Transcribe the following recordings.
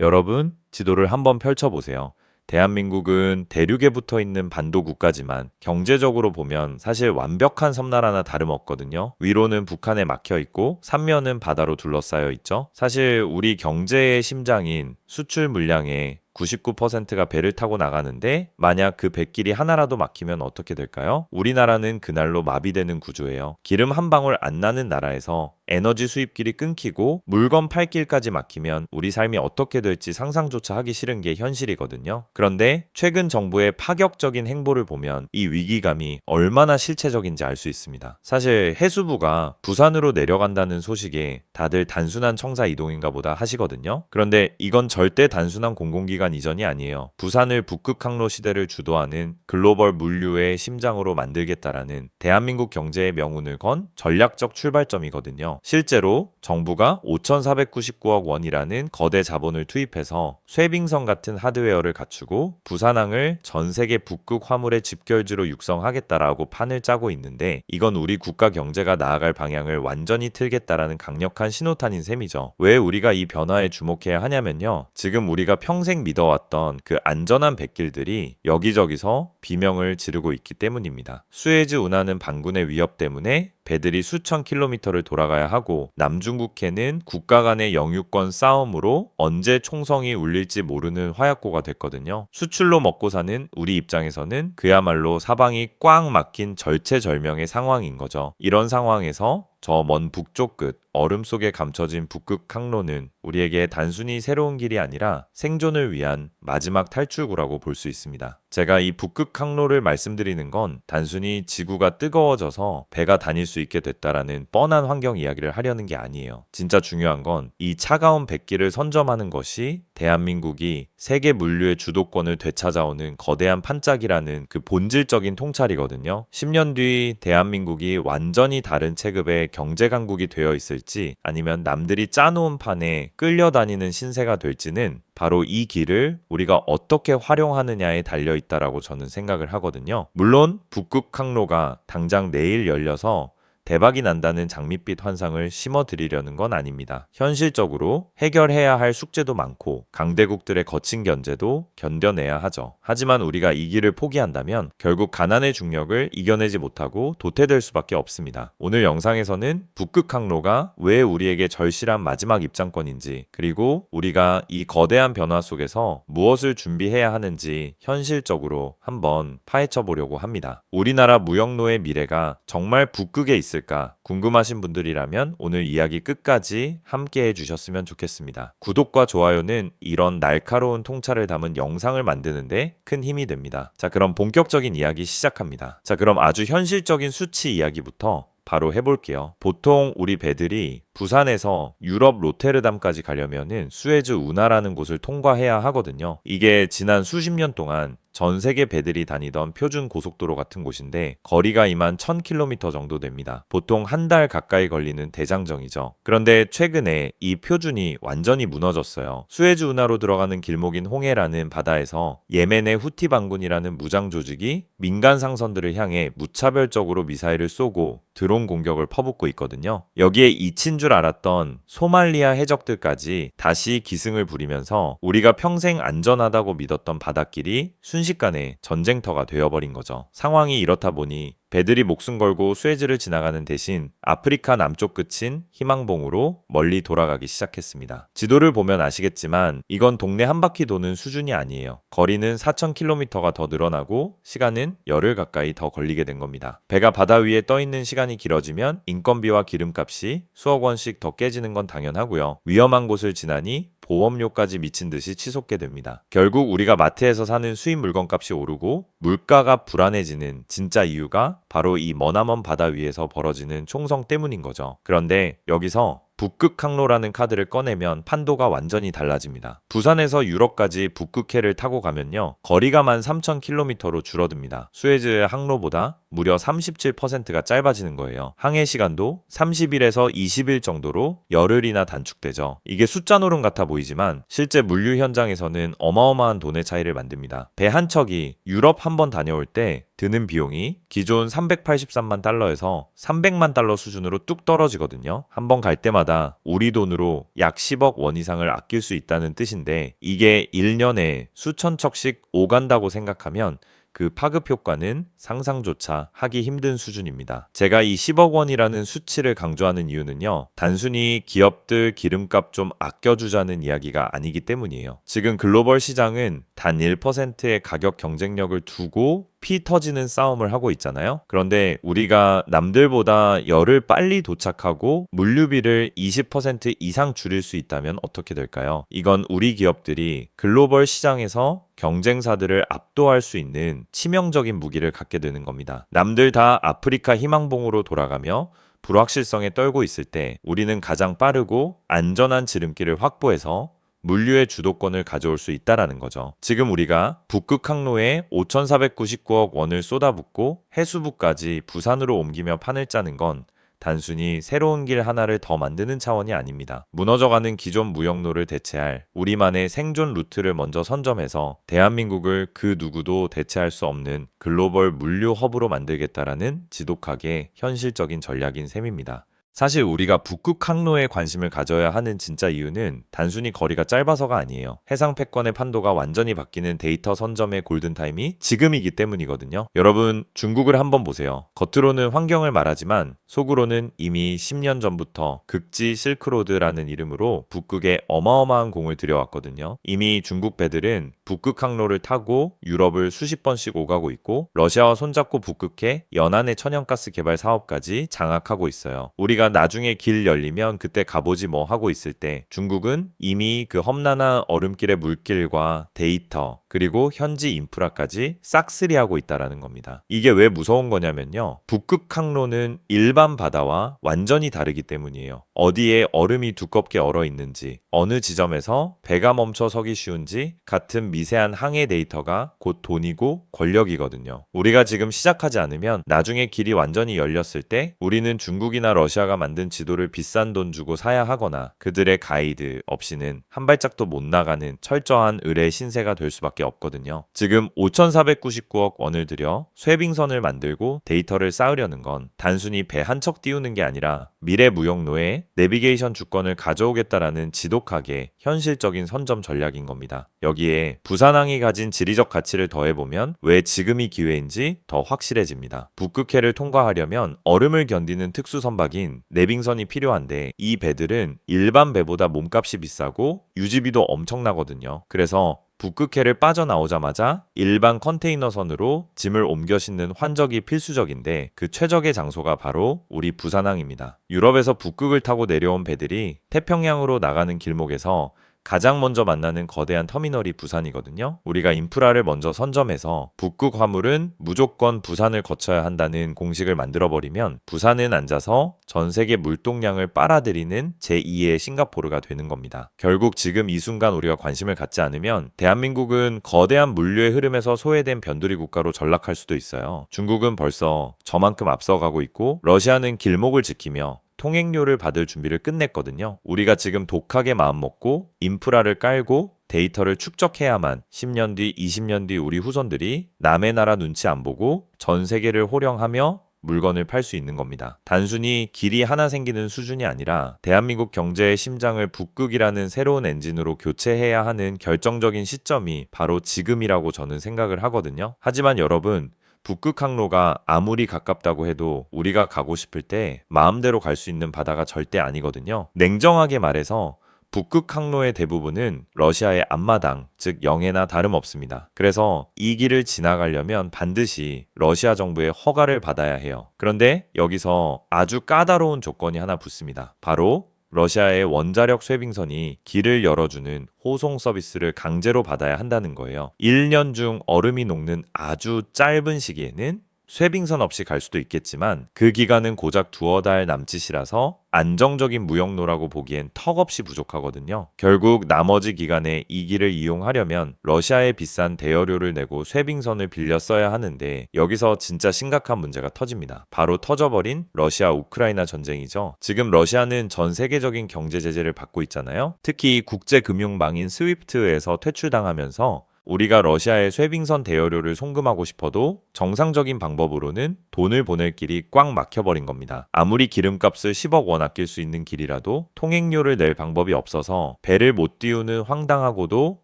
여러분, 지도를 한번 펼쳐보세요. 대한민국은 대륙에 붙어 있는 반도 국가지만 경제적으로 보면 사실 완벽한 섬나라나 다름없거든요. 위로는 북한에 막혀 있고 삼면은 바다로 둘러싸여 있죠. 사실 우리 경제의 심장인 수출 물량의 99%가 배를 타고 나가는데 만약 그 뱃길이 하나라도 막히면 어떻게 될까요? 우리나라는 그날로 마비되는 구조예요. 기름 한 방울 안 나는 나라에서 에너지 수입길이 끊기고 물건 팔 길까지 막히면 우리 삶이 어떻게 될지 상상조차 하기 싫은 게 현실이거든요. 그런데 최근 정부의 파격적인 행보를 보면 이 위기감이 얼마나 실체적인지 알 수 있습니다. 사실 해수부가 부산으로 내려간다는 소식에 다들 단순한 청사 이동인가 보다 하시거든요. 그런데 이건 절대 단순한 공공기관 이전이 아니에요. 부산을 북극 항로 시대를 주도하는 글로벌 물류의 심장으로 만들겠다라는 대한민국 경제의 명운을 건 전략적 출발점이거든요. 실제로 정부가 5,499억 원이라는 거대 자본을 투입해서 쇠빙선 같은 하드웨어를 갖추고 부산항을 전 세계 북극 화물의 집결지로 육성하겠다라고 판을 짜고 있는데 이건 우리 국가 경제가 나아갈 방향을 완전히 틀겠다라는 강력한 신호탄인 셈이죠. 왜 우리가 이 변화에 주목해야 하냐면요. 지금 우리가 평생 믿어왔던 그 안전한 뱃길들이 여기저기서 비명을 지르고 있기 때문입니다. 수에즈 운하는 반군의 위협 때문에 배들이 수천 킬로미터를 돌아가야 하고 남중국해는 국가 간의 영유권 싸움으로 언제 총성이 울릴지 모르는 화약고가 됐거든요. 수출로 먹고 사는 우리 입장에서는 그야말로 사방이 꽉 막힌 절체절명의 상황인 거죠. 이런 상황에서 저 먼 북쪽 끝 얼음 속에 감춰진 북극 항로는 우리에게 단순히 새로운 길이 아니라 생존을 위한 마지막 탈출구라고 볼 수 있습니다. 제가 이 북극 항로를 말씀드리는 건 단순히 지구가 뜨거워져서 배가 다닐 수 있게 됐다라는 뻔한 환경 이야기를 하려는 게 아니에요. 진짜 중요한 건 이 차가운 백기를 선점하는 것이 대한민국이 세계 물류의 주도권을 되찾아오는 거대한 판짝이라는 그 본질적인 통찰이거든요. 10년 뒤 대한민국이 완전히 다른 체급의 경제 강국이 되어 있을지 아니면 남들이 짜놓은 판에 끌려다니는 신세가 될지는 바로 이 길을 우리가 어떻게 활용하느냐에 달려 있다라고 저는 생각을 하거든요. 물론 북극 항로가 당장 내일 열려서 대박이 난다는 장밋빛 환상을 심어드리려는 건 아닙니다. 현실적으로 해결해야 할 숙제도 많고 강대국들의 거친 견제도 견뎌내야 하죠. 하지만 우리가 이 길을 포기한다면 결국 가난의 중력을 이겨내지 못하고 도태될 수밖에 없습니다. 오늘 영상에서는 북극 항로가 왜 우리에게 절실한 마지막 입장권인지 그리고 우리가 이 거대한 변화 속에서 무엇을 준비해야 하는지 현실적으로 한번 파헤쳐 보려고 합니다. 우리나라 무역로의 미래가 정말 북극에 있을까 궁금하신 분들이라면 오늘 이야기 끝까지 함께 해주셨으면 좋겠습니다. 구독과 좋아요는 이런 날카로운 통찰을 담은 영상을 만드는데 큰 힘이 됩니다. 자, 그럼 본격적인 이야기 시작합니다. 자, 그럼 아주 현실적인 수치 이야기부터 바로 해볼게요. 보통 우리 배들이 부산에서 유럽 로테르담까지 가려면은 수에즈 운하라는 곳을 통과해야 하거든요. 이게 지난 수십 년 동안 전 세계 배들이 다니던 표준 고속도로 같은 곳인데 거리가 2만 1000km 정도 됩니다. 보통 한 달 가까이 걸리는 대장정이죠. 그런데 최근에 이 표준이 완전히 무너졌어요. 수에즈 운하로 들어가는 길목인 홍해라는 바다에서 예멘의 후티 반군이라는 무장 조직이 민간 상선들을 향해 무차별적으로 미사일을 쏘고 드론 공격을 퍼붓고 있거든요. 여기에 잊힌 줄 알았던 소말리아 해적들까지 다시 기승을 부리면서 우리가 평생 안전하다고 믿었던 바닷길이 순식간에 전쟁터가 되어버린 거죠. 상황이 이렇다 보니 배들이 목숨 걸고 수에즈를 지나가는 대신 아프리카 남쪽 끝인 희망봉으로 멀리 돌아가기 시작했습니다. 지도를 보면 아시겠지만 이건 동네 한 바퀴 도는 수준이 아니에요. 거리는 4000km가 더 늘어나고 시간은 열흘 가까이 더 걸리게 된 겁니다. 배가 바다 위에 떠 있는 시간이 길어지면 인건비와 기름값이 수억 원씩 더 깨지는 건 당연하고요. 위험한 곳을 지나니 보험료까지 미친 듯이 치솟게 됩니다. 결국 우리가 마트에서 사는 수입 물건값이 오르고 물가가 불안해지는 진짜 이유가 바로 이 머나먼 바다 위에서 벌어지는 총성 때문인 거죠. 그런데 여기서 북극 항로라는 카드를 꺼내면 판도가 완전히 달라집니다. 부산에서 유럽까지 북극해를 타고 가면요. 거리가 13,000km로 줄어듭니다. 수에즈의 항로보다 무려 37%가 짧아지는 거예요. 항해 시간도 30일에서 20일 정도로 열흘이나 단축되죠. 이게 숫자 노름 같아 보이지만 실제 물류 현장에서는 어마어마한 돈의 차이를 만듭니다. 배 한 척이 유럽 한 번 다녀올 때 드는 비용이 기존 383만 달러에서 300만 달러 수준으로 뚝 떨어지거든요. 한 번 갈 때마다 달마다 우리 돈으로 약 10억 원 이상을 아낄 수 있다는 뜻인데 이게 1년에 수천 척씩 오간다고 생각하면 그 파급 효과는 상상조차 하기 힘든 수준입니다. 제가 이 10억 원이라는 수치를 강조하는 이유는요. 단순히 기업들 기름값 좀 아껴주자는 이야기가 아니기 때문이에요. 지금 글로벌 시장은 단 1%의 가격 경쟁력을 두고 피 터지는 싸움을 하고 있잖아요. 그런데 우리가 남들보다 열을 빨리 도착하고 물류비를 20% 이상 줄일 수 있다면 어떻게 될까요? 이건 우리 기업들이 글로벌 시장에서 경쟁사들을 압도할 수 있는 치명적인 무기를 갖게 되는 겁니다. 남들 다 아프리카 희망봉으로 돌아가며 불확실성에 떨고 있을 때 우리는 가장 빠르고 안전한 지름길을 확보해서 물류의 주도권을 가져올 수 있다라는 거죠. 지금 우리가 북극 항로에 5,499억 원을 쏟아붓고 해수부까지 부산으로 옮기며 판을 짜는 건 단순히 새로운 길 하나를 더 만드는 차원이 아닙니다. 무너져가는 기존 무역로를 대체할 우리만의 생존 루트를 먼저 선점해서 대한민국을 그 누구도 대체할 수 없는 글로벌 물류 허브로 만들겠다라는 지독하게 현실적인 전략인 셈입니다. 사실 우리가 북극 항로에 관심을 가져야 하는 진짜 이유는 단순히 거리가 짧아서가 아니에요. 해상 패권의 판도가 완전히 바뀌는 데이터 선점의 골든타임이 지금이기 때문이거든요. 여러분, 중국을 한번 보세요. 겉으로는 환경을 말하지만 속으로는 이미 10년 전부터 극지 실크로드라는 이름으로 북극에 어마어마한 공을 들여왔거든요. 이미 중국 배들은 북극 항로를 타고 유럽을 수십 번씩 오가고 있고 러시아와 손잡고 북극해 연안의 천연가스 개발 사업까지 장악하고 있어요. 우리가 나중에 길 열리면 그때 가보지 뭐 하고 있을 때 중국은 이미 그 험난한 얼음길의 물길과 데이터 그리고 현지 인프라까지 싹쓸이하고 있다라는 겁니다. 이게 왜 무서운 거냐면요. 북극 항로는 일반 바다와 완전히 다르기 때문이에요. 어디에 얼음이 두껍게 얼어 있는지, 어느 지점에서 배가 멈춰 서기 쉬운지 같은 미세한 항해 데이터가 곧 돈이고 권력이거든요. 우리가 지금 시작하지 않으면 나중에 길이 완전히 열렸을 때 우리는 중국이나 러시아가 만든 지도를 비싼 돈 주고 사야 하거나 그들의 가이드 없이는 한 발짝도 못 나가는 철저한 을의 신세가 될 수밖에 없거든요. 지금 5,499억 원을 들여 쇠빙선을 만들고 데이터를 쌓으려는 건 단순히 배 한 척 띄우는 게 아니라 미래 무역로에 내비게이션 주권을 가져오겠다라는 지독하게 현실적인 선점 전략인 겁니다. 여기에 부산항이 가진 지리적 가치를 더해보면 왜 지금이 기회인지 더 확실해집니다. 북극해를 통과하려면 얼음을 견디는 특수 선박인 내빙선이 필요한데 이 배들은 일반 배보다 몸값이 비싸고 유지비도 엄청나거든요. 그래서 북극해를 빠져나오자마자 일반 컨테이너선으로 짐을 옮겨 싣는 환적이 필수적인데 그 최적의 장소가 바로 우리 부산항입니다. 유럽에서 북극을 타고 내려온 배들이 태평양으로 나가는 길목에서 가장 먼저 만나는 거대한 터미널이 부산이거든요. 우리가 인프라를 먼저 선점해서 북극 화물은 무조건 부산을 거쳐야 한다는 공식을 만들어버리면 부산은 앉아서 전 세계 물동량을 빨아들이는 제2의 싱가포르가 되는 겁니다. 결국 지금 이 순간 우리가 관심을 갖지 않으면 대한민국은 거대한 물류의 흐름에서 소외된 변두리 국가로 전락할 수도 있어요. 중국은 벌써 저만큼 앞서가고 있고 러시아는 길목을 지키며 통행료를 받을 준비를 끝냈거든요. 우리가 지금 독하게 마음먹고 인프라를 깔고 데이터를 축적해야만 10년 뒤, 20년 뒤 우리 후손들이 남의 나라 눈치 안 보고 전 세계를 호령하며 물건을 팔 수 있는 겁니다. 단순히 길이 하나 생기는 수준이 아니라 대한민국 경제의 심장을 북극이라는 새로운 엔진으로 교체해야 하는 결정적인 시점이 바로 지금이라고 저는 생각을 하거든요. 하지만 여러분, 북극 항로가 아무리 가깝다고 해도 우리가 가고 싶을 때 마음대로 갈 수 있는 바다가 절대 아니거든요. 냉정하게 말해서 북극 항로의 대부분은 러시아의 앞마당, 즉 영해나 다름없습니다. 그래서 이 길을 지나가려면 반드시 러시아 정부의 허가를 받아야 해요. 그런데 여기서 아주 까다로운 조건이 하나 붙습니다. 바로 러시아의 원자력 쇠빙선이 길을 열어주는 호송 서비스를 강제로 받아야 한다는 거예요. 1년 중 얼음이 녹는 아주 짧은 시기에는 쇠빙선 없이 갈 수도 있겠지만 그 기간은 고작 두어 달 남짓이라서 안정적인 무역로라고 보기엔 턱없이 부족하거든요. 결국 나머지 기간에 이 길을 이용하려면 러시아에 비싼 대여료를 내고 쇠빙선을 빌려 써야 하는데 여기서 진짜 심각한 문제가 터집니다. 바로 터져버린 러시아 우크라이나 전쟁이죠. 지금 러시아는 전 세계적인 경제 제재를 받고 있잖아요. 특히 국제금융망인 스위프트에서 퇴출당하면서 우리가 러시아에 쇠빙선 대여료를 송금하고 싶어도 정상적인 방법으로는 돈을 보낼 길이 꽉 막혀버린 겁니다. 아무리 기름값을 10억 원 아낄 수 있는 길이라도 통행료를 낼 방법이 없어서 배를 못 띄우는 황당하고도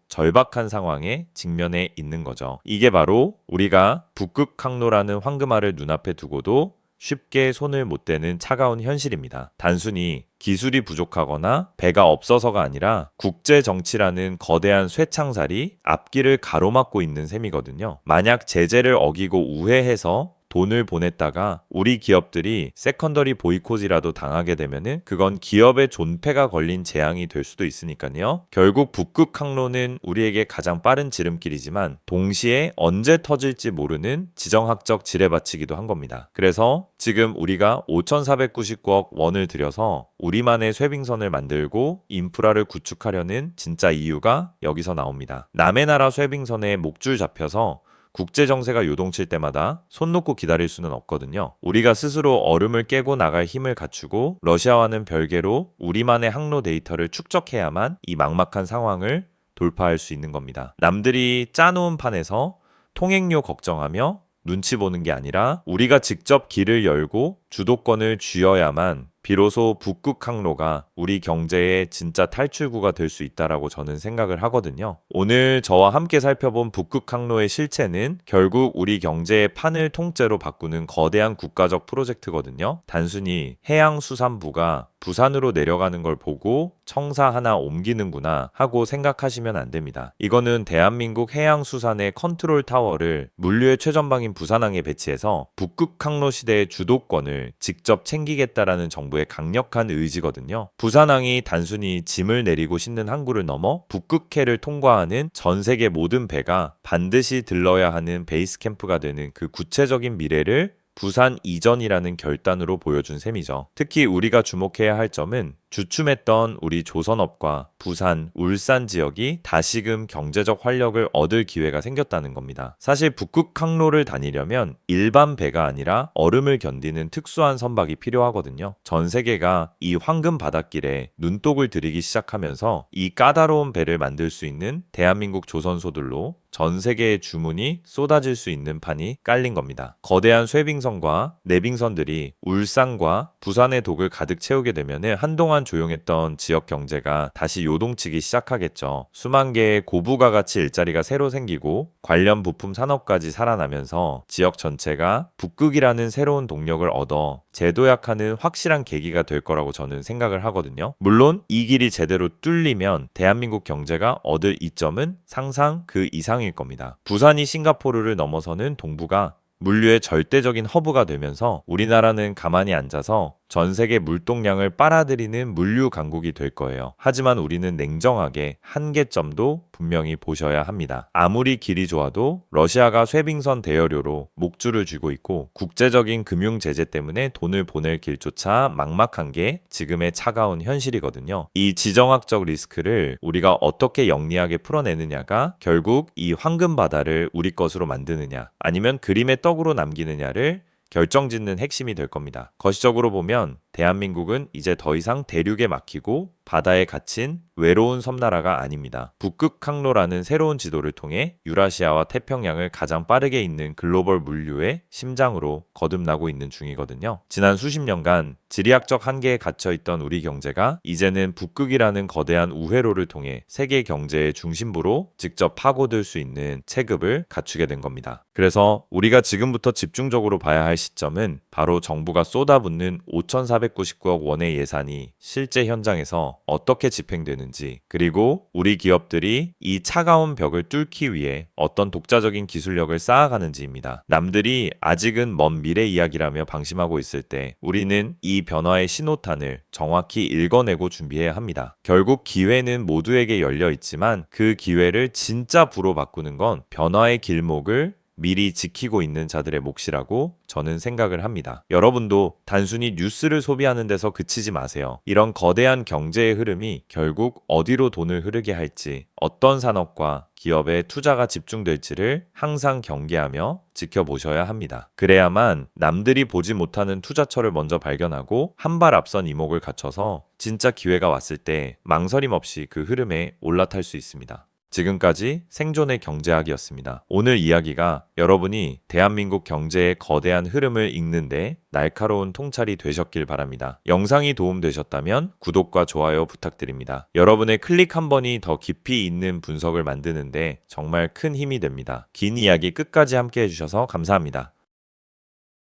절박한 상황에 직면해 있는 거죠. 이게 바로 우리가 북극 항로라는 황금알을 눈앞에 두고도 쉽게 손을 못 대는 차가운 현실입니다. 단순히 기술이 부족하거나 배가 없어서가 아니라 국제 정치라는 거대한 쇠창살이 앞길을 가로막고 있는 셈이거든요. 만약 제재를 어기고 우회해서 돈을 보냈다가 우리 기업들이 세컨더리 보이콧이라도 당하게 되면은 그건 기업의 존폐가 걸린 재앙이 될 수도 있으니까요. 결국 북극 항로는 우리에게 가장 빠른 지름길이지만 동시에 언제 터질지 모르는 지정학적 지뢰밭이기도 한 겁니다. 그래서 지금 우리가 5,499억 원을 들여서 우리만의 쇠빙선을 만들고 인프라를 구축하려는 진짜 이유가 여기서 나옵니다. 남의 나라 쇠빙선에 목줄 잡혀서 국제 정세가 요동칠 때마다 손 놓고 기다릴 수는 없거든요. 우리가 스스로 얼음을 깨고 나갈 힘을 갖추고 러시아와는 별개로 우리만의 항로 데이터를 축적해야만 이 막막한 상황을 돌파할 수 있는 겁니다. 남들이 짜놓은 판에서 통행료 걱정하며 눈치 보는 게 아니라 우리가 직접 길을 열고 주도권을 쥐어야만 비로소 북극 항로가 우리 경제의 진짜 탈출구가 될 수 있다라고 저는 생각을 하거든요. 오늘 저와 함께 살펴본 북극 항로의 실체는 결국 우리 경제의 판을 통째로 바꾸는 거대한 국가적 프로젝트거든요. 단순히 해양수산부가 부산으로 내려가는 걸 보고 청사 하나 옮기는구나 하고 생각하시면 안 됩니다. 이거는 대한민국 해양수산의 컨트롤 타워를 물류의 최전방인 부산항에 배치해서 북극 항로 시대의 주도권을 직접 챙기겠다라는 정부의 강력한 의지거든요. 부산항이 단순히 짐을 내리고 싣는 항구를 넘어 북극해를 통과하는 전 세계 모든 배가 반드시 들러야 하는 베이스 캠프가 되는 그 구체적인 미래를 부산 이전이라는 결단으로 보여준 셈이죠. 특히 우리가 주목해야 할 점은 주춤했던 우리 조선업과 부산, 울산 지역이 다시금 경제적 활력을 얻을 기회가 생겼다는 겁니다. 사실 북극 항로를 다니려면 일반 배가 아니라 얼음을 견디는 특수한 선박이 필요하거든요. 전 세계가 이 황금 바닷길에 눈독을 들이기 시작하면서 이 까다로운 배를 만들 수 있는 대한민국 조선소들로 전 세계의 주문이 쏟아질 수 있는 판이 깔린 겁니다. 거대한 쇠빙선과 내빙선들이 울산과 부산의 독을 가득 채우게 되면 한동안 조용했던 지역 경제가 다시 요동치기 시작하겠죠. 수만 개의 고부가 가치 일자리가 새로 생기고 관련 부품 산업까지 살아나면서 지역 전체가 북극이라는 새로운 동력을 얻어 재도약하는 확실한 계기가 될 거라고 저는 생각을 하거든요. 물론 이 길이 제대로 뚫리면 대한민국 경제가 얻을 이점은 상상 그 이상일 겁니다. 부산이 싱가포르를 넘어서는 동부가 물류의 절대적인 허브가 되면서 우리나라는 가만히 앉아서 전 세계 물동량을 빨아들이는 물류 강국이 될 거예요. 하지만 우리는 냉정하게 한계점도 분명히 보셔야 합니다. 아무리 길이 좋아도 러시아가 쇠빙선 대여료로 목줄을 쥐고 있고 국제적인 금융 제재 때문에 돈을 보낼 길조차 막막한 게 지금의 차가운 현실이거든요. 이 지정학적 리스크를 우리가 어떻게 영리하게 풀어내느냐가 결국 이 황금 바다를 우리 것으로 만드느냐 아니면 그림의 떡으로 남기느냐를 결정짓는 핵심이 될 겁니다. 거시적으로 보면 대한민국은 이제 더 이상 대륙에 막히고 바다에 갇힌 외로운 섬나라가 아닙니다. 북극 항로라는 새로운 지도를 통해 유라시아와 태평양을 가장 빠르게 잇는 글로벌 물류의 심장으로 거듭나고 있는 중이거든요. 지난 수십 년간 지리학적 한계에 갇혀있던 우리 경제가 이제는 북극이라는 거대한 우회로를 통해 세계 경제의 중심부로 직접 파고들 수 있는 체급을 갖추게 된 겁니다. 그래서 우리가 지금부터 집중적으로 봐야 할 시점은 바로 정부가 쏟아붓는 5,499억 원의 예산이 실제 현장에서 어떻게 집행되는지, 그리고 우리 기업들이 이 차가운 벽을 뚫기 위해 어떤 독자적인 기술력을 쌓아가는지입니다. 남들이 아직은 먼 미래 이야기라며 방심하고 있을 때 우리는 이 변화의 신호탄을 정확히 읽어내고 준비해야 합니다. 결국 기회는 모두에게 열려 있지만 그 기회를 진짜 부로 바꾸는 건 변화의 길목을 미리 지키고 있는 자들의 몫이라고 저는 생각을 합니다. 여러분도 단순히 뉴스를 소비하는 데서 그치지 마세요. 이런 거대한 경제의 흐름이 결국 어디로 돈을 흐르게 할지, 어떤 산업과 기업에 투자가 집중될지를 항상 경계하며 지켜보셔야 합니다. 그래야만 남들이 보지 못하는 투자처를 먼저 발견하고 한 발 앞선 이목을 갖춰서 진짜 기회가 왔을 때 망설임 없이 그 흐름에 올라탈 수 있습니다. 지금까지 생존의 경제학이었습니다. 오늘 이야기가 여러분이 대한민국 경제의 거대한 흐름을 읽는데 날카로운 통찰이 되셨길 바랍니다. 영상이 도움되셨다면 구독과 좋아요 부탁드립니다. 여러분의 클릭 한 번이 더 깊이 있는 분석을 만드는데 정말 큰 힘이 됩니다. 긴 이야기 끝까지 함께 해주셔서 감사합니다.